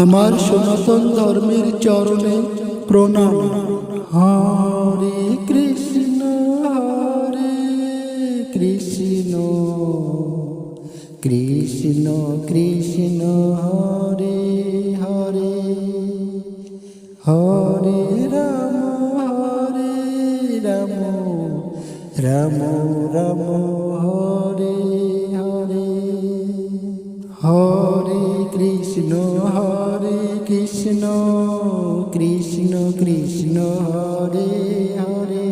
আমার সনাতন ধর্মের চরণে প্রণাম। হরে কৃষ্ণ কৃষ্ণ কৃষ্ণ হরে হরে, হরে রাম রাম রাম হরে হরে, হরে কৃষ্ণ কৃষ্ণ কৃষ্ণ হরে হরে,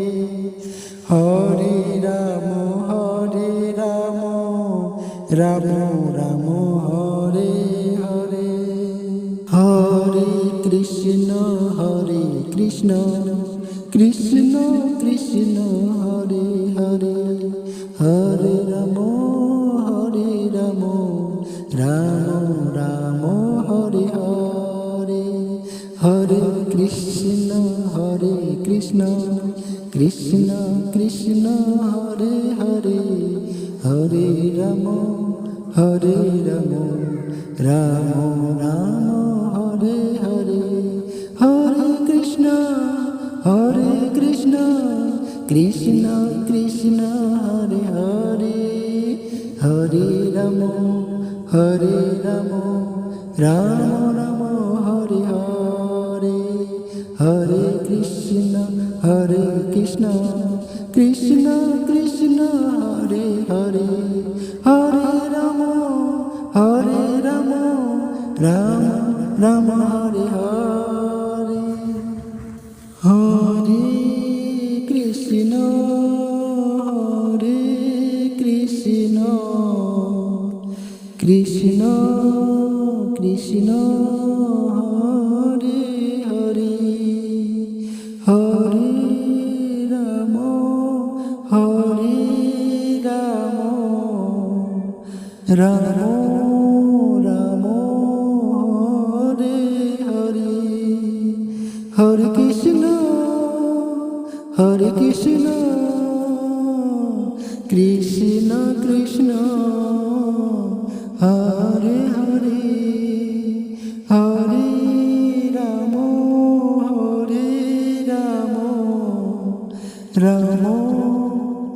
হরে রাম রাম রাম হরে হরে, হরে কৃষ্ণ কৃষ্ণ কৃষ্ণ হরে হরে, হরে রাম রাম রাম হরে হরে, হরে কৃষ্ণ কৃষ্ণ কৃষ্ণ হরে হরে, হরে রাম রাম রাম হরে হরে, হরে কৃষ্ণ কৃষ্ণ কৃষ্ণ হরে হরে, হরে রাম রাম রাম হরে হরে, হরে কৃষ্ণ কৃষ্ণ কৃষ্ণ হরে হরে, হরে রাম রাম রাম হরে হরে, হরে কৃষ্ণ কৃষ্ণ কৃষ্ণ হরে হরে, হরে রাম রাম রাম হরে হরে, হরে কৃষ্ণ কৃষ্ণ কৃষ্ণ হরে হরে, হরে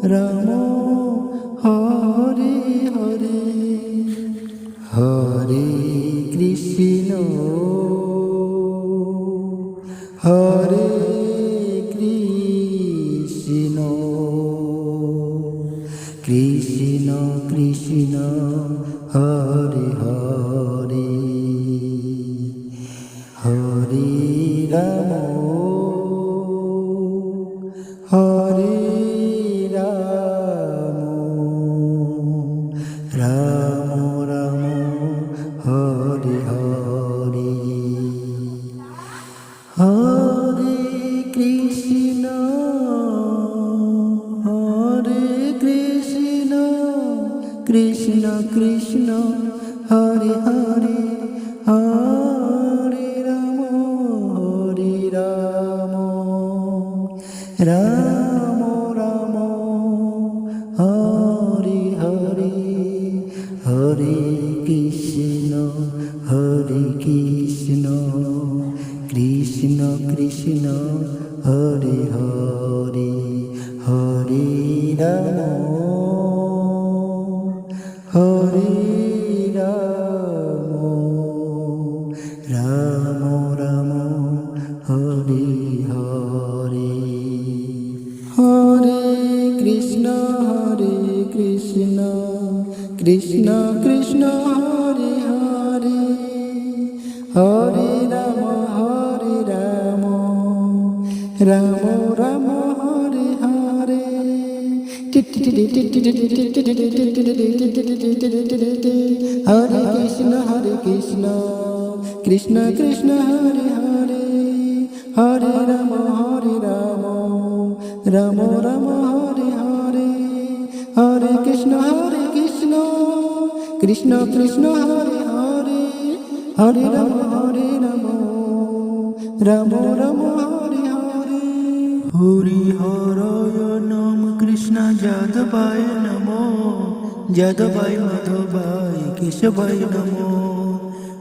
রাম রাম রাম হরে হরে, হরে কৃষ্ণ কৃষ্ণ কৃষ্ণ হরে হরে, হরে রাম রাম রাম হরে হরে, হরে কৃষ্ণ কৃষ্ণ কৃষ্ণ হরে হরে, হরে রাম রাম রাম হরে হরে, হরে কৃষ্ণ কৃষ্ণ কৃষ্ণ হরে হরে, হরে রাম রাম রাম হরে হরে, হরে কৃষ্ণ কৃষ্ণ কৃষ্ণ হরে হরে, হরে রাম রাম রাম হরে হরে, হরে কৃষ্ণ কৃষ্ণ কৃষ্ণ হরে হরে, হরে রাম রাম রাম হরে হরে, হরে কৃষ্ণ কৃষ্ণ কৃষ্ণ হরে হরে, হরে রাম রাম রাম হরে হরে, হরি হরয় নাম কৃষ্ণ যাদবায় নমো, যাদবায় মাধবায় কেশবায় নমো,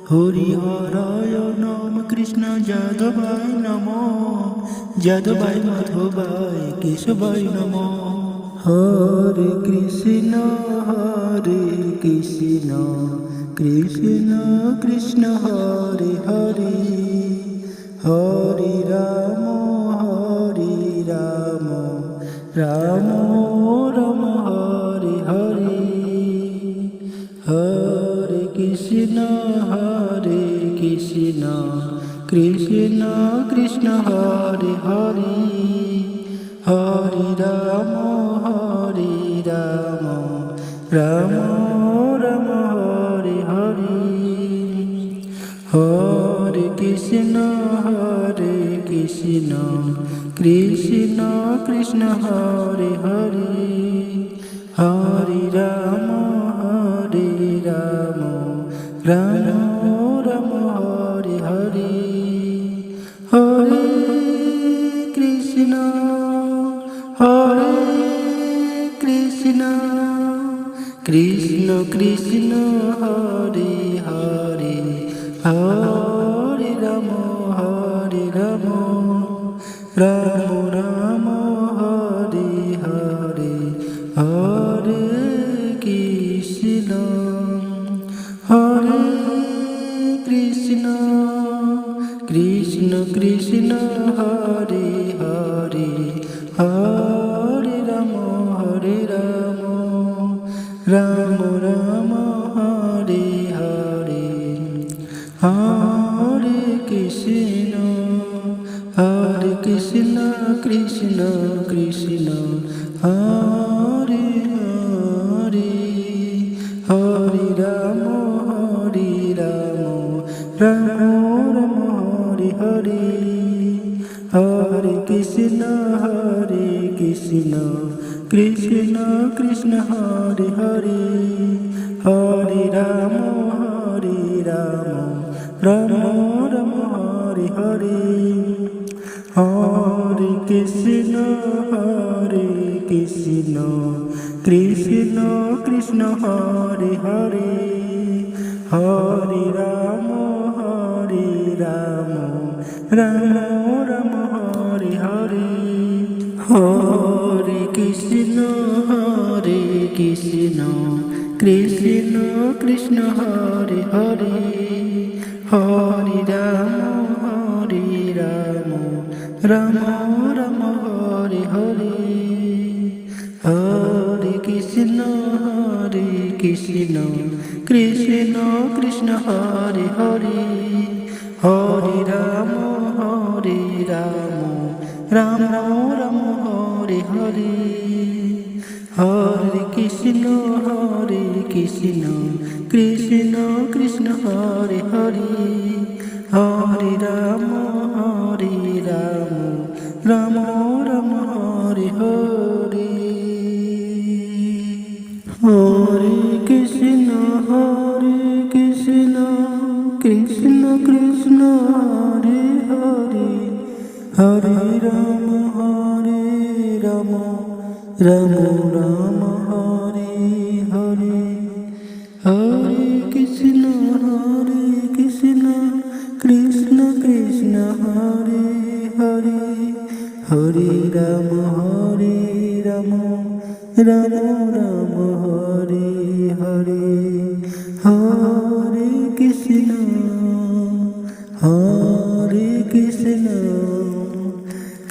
হরিহরায় নম কৃষ্ণ যাদবায় নম যাদবায় মাধবায় কেশবায় নম হরে কৃষ্ণ কৃষ্ণ কৃষ্ণ হরে হরে হরে রাম রাম রাম হরে হরে হরে কৃষ্ণ কৃষ্ণ কৃষ্ণ হরে হরে হরে রাম রাম রাম হরে হরে হরে কৃষ্ণ কৃষ্ণ কৃষ্ণ হরে হরে হরে রাম রাম রাম হরে হরে হরে কৃষ্ণ কৃষ্ণ কৃষ্ণ হরে হরে হরে রাম রাম রাম হরে হরে হরে কৃষ্ণ হরে কৃষ্ণ কৃষ্ণ হরে হরে হরে রাম রাম রাম হরে হরে হরে কৃষ্ণ কৃষ্ণ কৃষ্ণ হরে হরে হরে রাম রাম রাম হরে হরে হরে কৃষ্ণ কৃষ্ণ কৃষ্ণ হরে হরে হরে রাম রাম রাম হরে হরে হরে কৃষ্ণ কৃষ্ণ কৃষ্ণ হরে হরে হরে রাম রাম রাম হরে হরে হরে কৃষ্ণ কৃষ্ণ কৃষ্ণ হরে হরে হরে রাম রাম রাম হরে হরে হরে কৃষ্ণ কৃষ্ণ কৃষ্ণ হরে হরে হরে রাম রাম রাম হরে হরে হরে কৃষ্ণ কৃষ্ণ কৃষ্ণ হরে হরে হরে রাম রাম রাম হরে হরে হরে কৃষ্ণ কৃষ্ণ কৃষ্ণ হরে হরে হরে রাম রাম রাম হরে হরে হরে কৃষ্ণ কৃষ্ণ কৃষ্ণ হরে হরে হরে রাম রাম রাম হরে হরে হরে কৃষ্ণ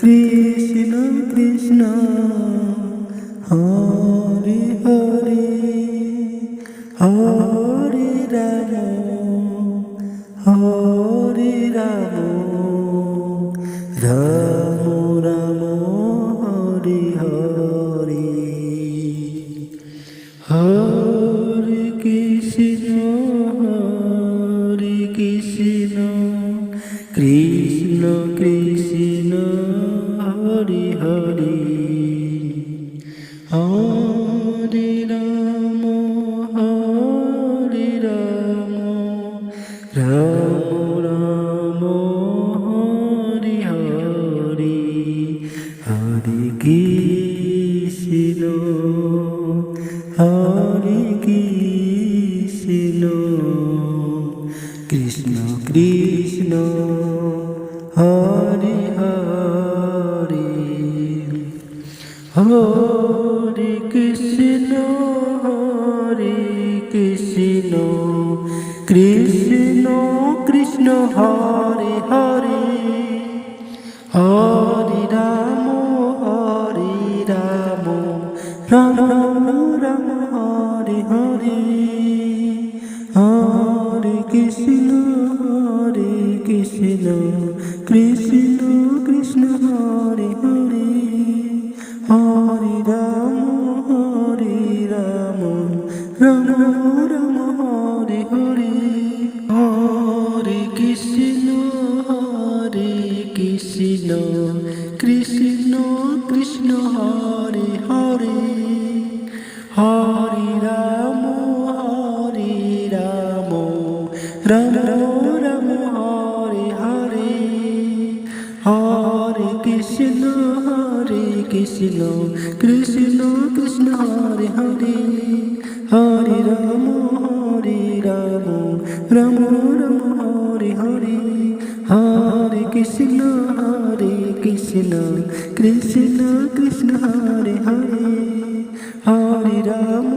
কৃষ্ণ কৃষ্ণ হরে হরে হরে রাম রাম হরে হরে হরে কৃষ্ণ কৃষ্ণ কৃষ্ণ হরে হরে হরে রাম রাম হরে হরে হরে কৃষ্ণ কৃষ্ণ কৃষ্ণ হরে হরে হরে কৃষ্ণ কৃষ্ণ কৃষ্ণ হরে হরে হরে রাম রাম রাম হরে হরে হরে কৃষ্ণ কৃষ্ণ কৃষ্ণ হরে হরে হরে রাম রাম রাম হরে হরে হরে কৃষ্ণ কৃষ্ণ কৃষ্ণ হরে হরে হরে রাম রাম রাম হরে হরে হরে কৃষ্ণ কৃষ্ণ কৃষ্ণ হরে হরে হরে রাম রাম রাম হরে হরে হরে কৃষ্ণ কৃষ্ণ কৃষ্ণ হরে হরে হরে রাম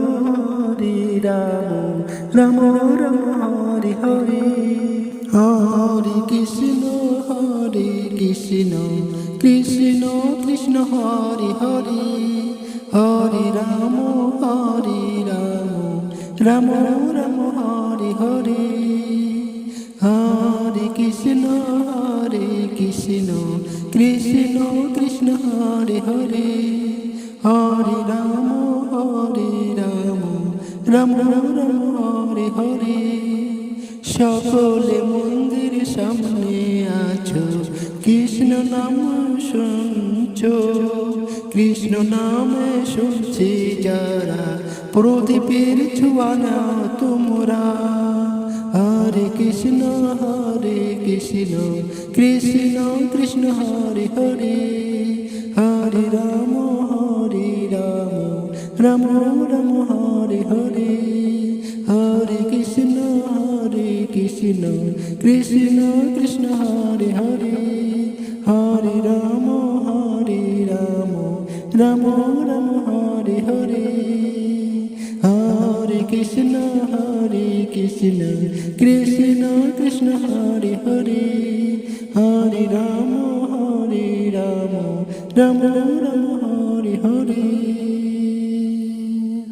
রাম রাম হরে হরে হরে কৃষ্ণ কৃষ্ণ কৃষ্ণ হরে হরে হরে রাম রাম রাম হরে হরে হরে কৃষ্ণ কৃষ্ণ কৃষ্ণ হরে হরে হরে রাম রাম রাম হরে হরে সকলে মন্দির সামনে আছো কৃষ্ণ নাম শুনছো কৃষ্ণ নামে শুনছি যারা প্রদীপের ছোঁয়া নাও তোমরা হরে কৃষ্ণ কৃষ্ণ কৃষ্ণ হরে হরে হরে রাম রাম রাম হরে হরে হরে কৃষ্ণ কৃষ্ণ কৃষ্ণ হরে হরে হরে রাম রাম রাম হরে হরে হরে কৃষ্ণ কৃষ্ণ কৃষ্ণ হরে হরে হরে রাম রাম রাম হরে হরে